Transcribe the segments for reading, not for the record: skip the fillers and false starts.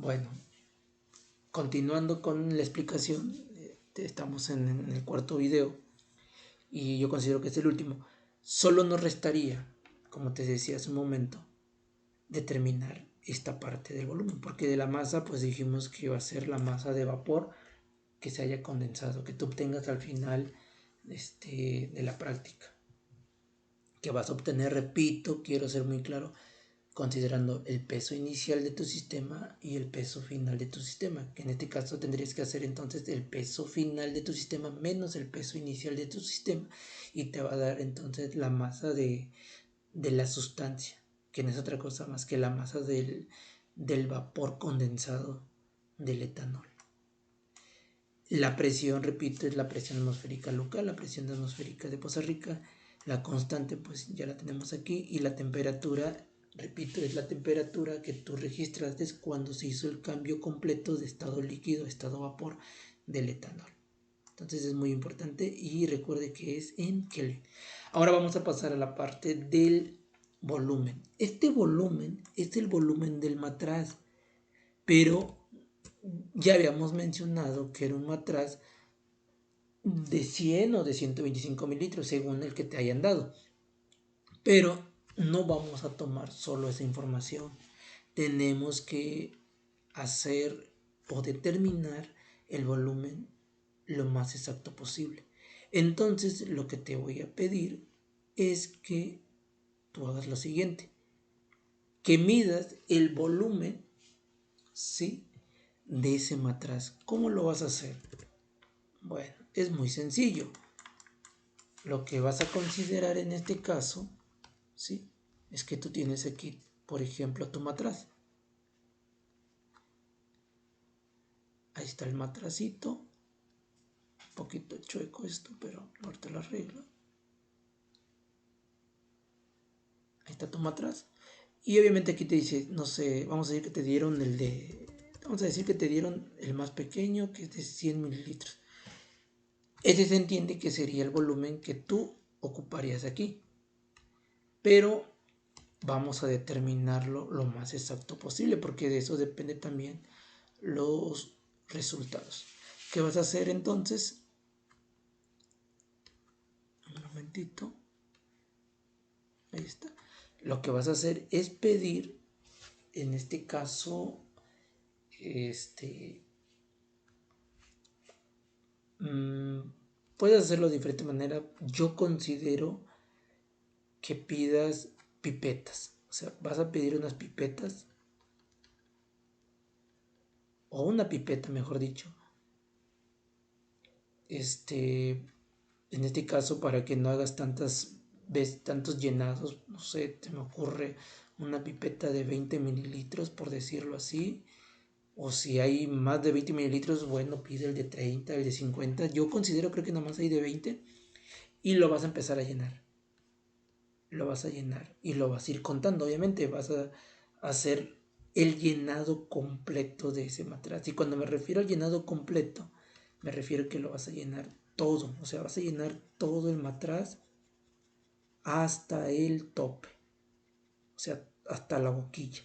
Bueno, continuando con la explicación, estamos en el cuarto video y yo considero que es el último. Solo nos restaría, como te decía hace un momento, determinar esta parte del volumen, porque de la masa pues dijimos que iba a ser la masa de vapor que se haya condensado, que tú obtengas al final de la práctica, que vas a obtener, repito, quiero ser muy claro, considerando el peso inicial de tu sistema y el peso final de tu sistema, que en este caso tendrías que hacer entonces el peso final de tu sistema menos el peso inicial de tu sistema, y te va a dar entonces la masa de la sustancia, que no es otra cosa más que la masa del vapor condensado del etanol. La presión, repito, es la presión atmosférica local, la presión atmosférica de Poza Rica. La constante pues ya la tenemos aquí, y la temperatura, repito, es la temperatura que tú registraste cuando se hizo el cambio completo de estado líquido a estado vapor del etanol. Entonces es muy importante, y recuerde que es en Kelvin. Ahora vamos a pasar a la parte del volumen. Este volumen es el volumen del matraz, pero ya habíamos mencionado que era un matraz de 100 o de 125 mililitros según el que te hayan dado. Pero no vamos a tomar solo esa información. Tenemos que hacer o determinar el volumen lo más exacto posible. Entonces lo que te voy a pedir es que tú hagas lo siguiente: que midas el volumen, ¿sí?, de ese matraz. ¿Cómo lo vas a hacer? Bueno, es muy sencillo. Lo que vas a considerar en este caso, ¿sí?, es que tú tienes aquí, por ejemplo, tu matraz. Ahí está el matracito. Un poquito chueco esto, pero ahorita lo arreglo. Ahí está tu matraz. Y obviamente aquí te dice, no sé, vamos a decir que te dieron vamos a decir que te dieron el más pequeño, que es de 100 mililitros. Ese se entiende que sería el volumen que tú ocuparías aquí. Pero vamos a determinarlo lo más exacto posible, porque de eso depende también los resultados. ¿Qué vas a hacer entonces? Un momentito. Ahí está. Lo que vas a hacer es pedir, en este caso, puedes hacerlo de diferente manera. Yo considero que pidas pipetas. O sea, vas a pedir unas pipetas, o una pipeta, mejor dicho. En este caso, para que no hagas tantos llenados, no sé, te me ocurre una pipeta de 20 mililitros, por decirlo así. O si hay más de 20 mililitros, bueno, pide el de 30, el de 50. Yo considero, creo que nada más hay de 20. Y lo vas a empezar a llenar. Lo vas a llenar y lo vas a ir contando. Obviamente vas a hacer el llenado completo de ese matraz. Y cuando me refiero al llenado completo, me refiero que lo vas a llenar todo. O sea, vas a llenar todo el matraz hasta el tope. O sea, hasta la boquilla.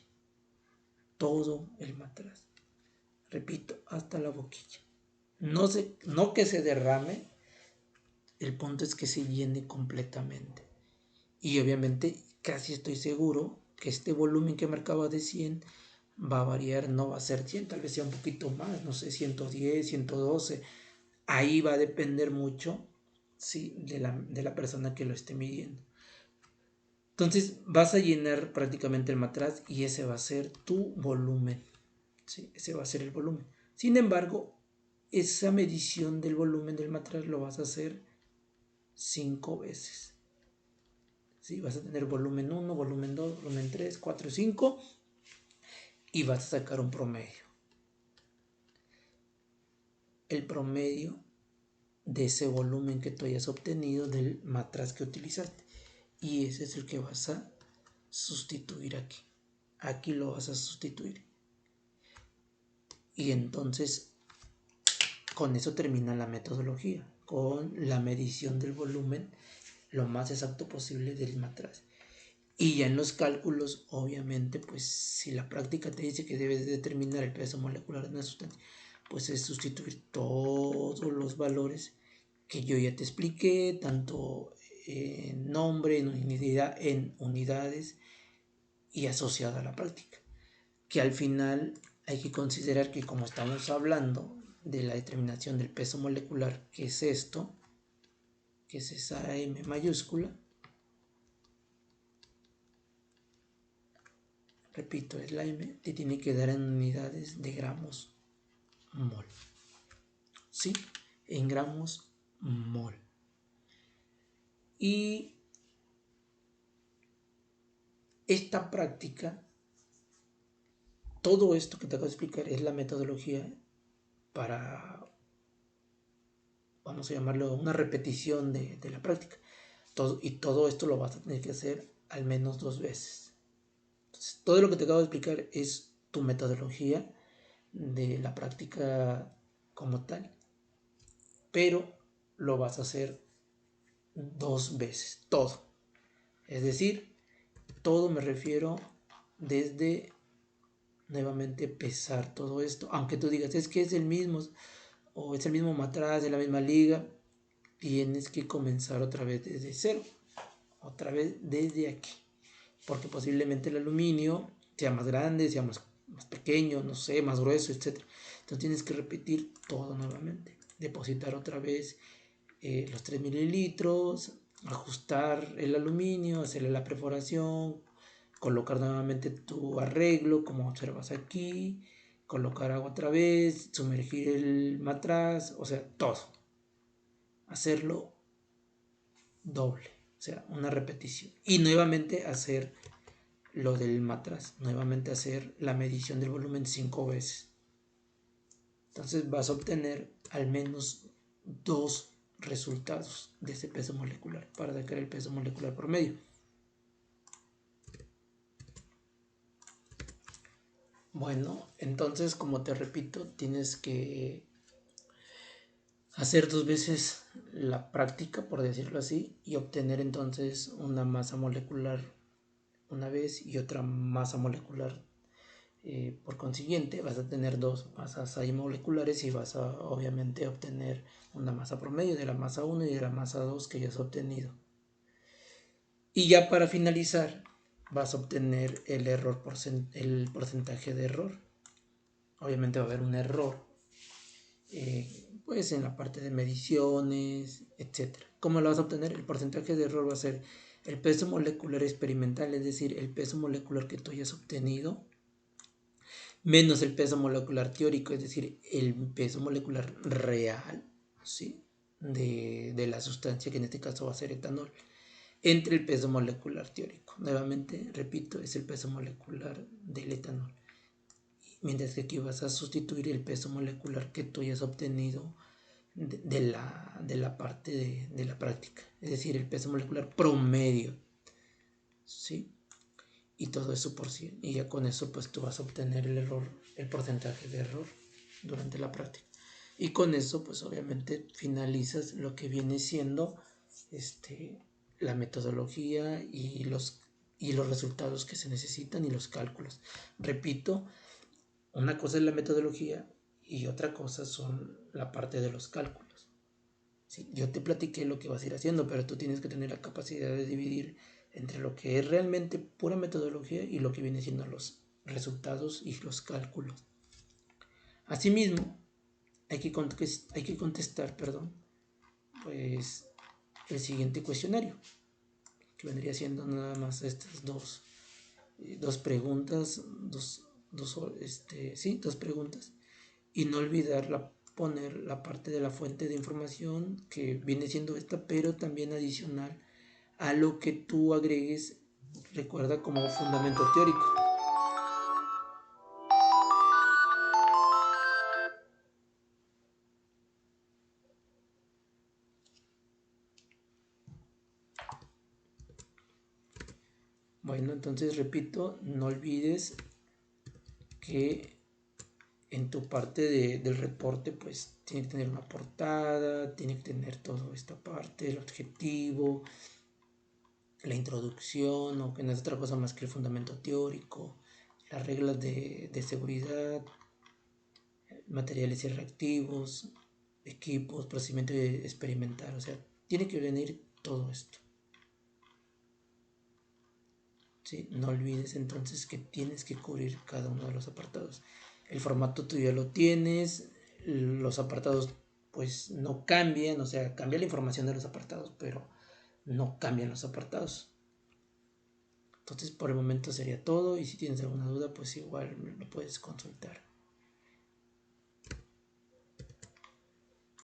Todo el matraz. Repito, hasta la boquilla. No que se derrame, el punto es que se llene completamente. Y obviamente casi estoy seguro que este volumen que marcaba de 100 va a variar, no va a ser 100, tal vez sea un poquito más, no sé, 110, 112. Ahí va a depender mucho, sí, de la persona que lo esté midiendo. Entonces vas a llenar prácticamente el matraz y ese va a ser tu volumen. ¿Sí? Ese va a ser el volumen. Sin embargo, esa medición del volumen del matraz lo vas a hacer 5 veces. ¿Sí? Vas a tener volumen 1, volumen 2, volumen 3, 4, 5 y vas a sacar un promedio. El promedio de ese volumen que tú hayas obtenido del matraz que utilizaste. Y ese es el que vas a sustituir aquí. Aquí lo vas a sustituir. Y entonces con eso termina la metodología, con la medición del volumen lo más exacto posible del matraz. Y ya en los cálculos, obviamente, pues si la práctica te dice que debes determinar el peso molecular de una sustancia, pues es sustituir todos los valores que yo ya te expliqué, tanto en nombre, en unidades y asociado a la práctica. Que al final hay que considerar que como estamos hablando de la determinación del peso molecular, que es esto, que es esa M mayúscula, repito, es la M, te tiene que dar en unidades de gramos mol. ¿Sí? En gramos mol. Y esta práctica, todo esto que te acabo de explicar es la metodología para, vamos a llamarlo, una repetición de la práctica. Y todo esto lo vas a tener que hacer al menos 2 veces. Entonces, todo lo que te acabo de explicar es tu metodología de la práctica como tal, pero lo vas a hacer 2 veces, todo. Es decir, todo me refiero desde nuevamente pesar todo esto, aunque tú digas es que es el mismo o es el mismo matraz de la misma liga, tienes que comenzar otra vez desde cero, otra vez desde aquí, porque posiblemente el aluminio sea más grande, sea más pequeño, no sé, más grueso, etc. Entonces tienes que repetir todo nuevamente, depositar otra vez los 3 mililitros, ajustar el aluminio, hacerle la perforación, colocar nuevamente tu arreglo como observas aquí, colocar agua otra vez, sumergir el matraz, o sea, todo. Hacerlo doble, o sea, una repetición. Y nuevamente hacer lo del matraz, nuevamente hacer la medición del volumen 5 veces. Entonces vas a obtener al menos 2 resultados de ese peso molecular para sacar el peso molecular promedio. Bueno, entonces como te repito, tienes que hacer 2 veces la práctica, por decirlo así, y obtener entonces una masa molecular una vez y otra masa molecular. Por consiguiente, vas a tener 2 masas ahí moleculares y vas a obviamente obtener una masa promedio de la masa 1 y de la masa 2 que ya has obtenido. Y ya para finalizar, vas a obtener el porcentaje de error. Obviamente va a haber un error, pues en la parte de mediciones, etc. ¿Cómo lo vas a obtener? El porcentaje de error va a ser el peso molecular experimental, es decir, el peso molecular que tú hayas obtenido, menos el peso molecular teórico, es decir, el peso molecular real, ¿sí? de la sustancia, que en este caso va a ser etanol, entre el peso molecular teórico. Nuevamente, repito, es el peso molecular del etanol. Mientras que aquí vas a sustituir el peso molecular que tú hayas obtenido de la parte de la práctica, es decir, el peso molecular promedio, ¿sí? Y todo eso por 100. Y ya con eso pues tú vas a obtener el error, el porcentaje de error durante la práctica. Y con eso pues obviamente finalizas lo que viene siendo la metodología y los resultados que se necesitan y los cálculos. Repito, una cosa es la metodología y otra cosa son la parte de los cálculos. ¿Sí? Yo te platiqué lo que vas a ir haciendo, pero tú tienes que tener la capacidad de dividir entre lo que es realmente pura metodología y lo que viene siendo los resultados y los cálculos. Asimismo, hay que contestar, pues el siguiente cuestionario, que vendría siendo nada más estas dos preguntas, dos preguntas, y no olvidar poner la parte de la fuente de información que viene siendo esta, pero también adicional a lo que tú agregues, recuerda, como fundamento teórico. Bueno, entonces repito, no olvides que en tu parte del reporte pues tiene que tener una portada, tiene que tener toda esta parte, el objetivo, la introducción, o que no es otra cosa más que el fundamento teórico, las reglas de seguridad, materiales y reactivos, equipos, procedimiento experimental. O sea, tiene que venir todo esto. ¿Sí? No olvides entonces que tienes que cubrir cada uno de los apartados. El formato tú ya lo tienes, los apartados pues no cambian, o sea, cambia la información de los apartados, pero no cambian los apartados. Entonces por el momento sería todo, y si tienes alguna duda pues igual lo puedes consultar.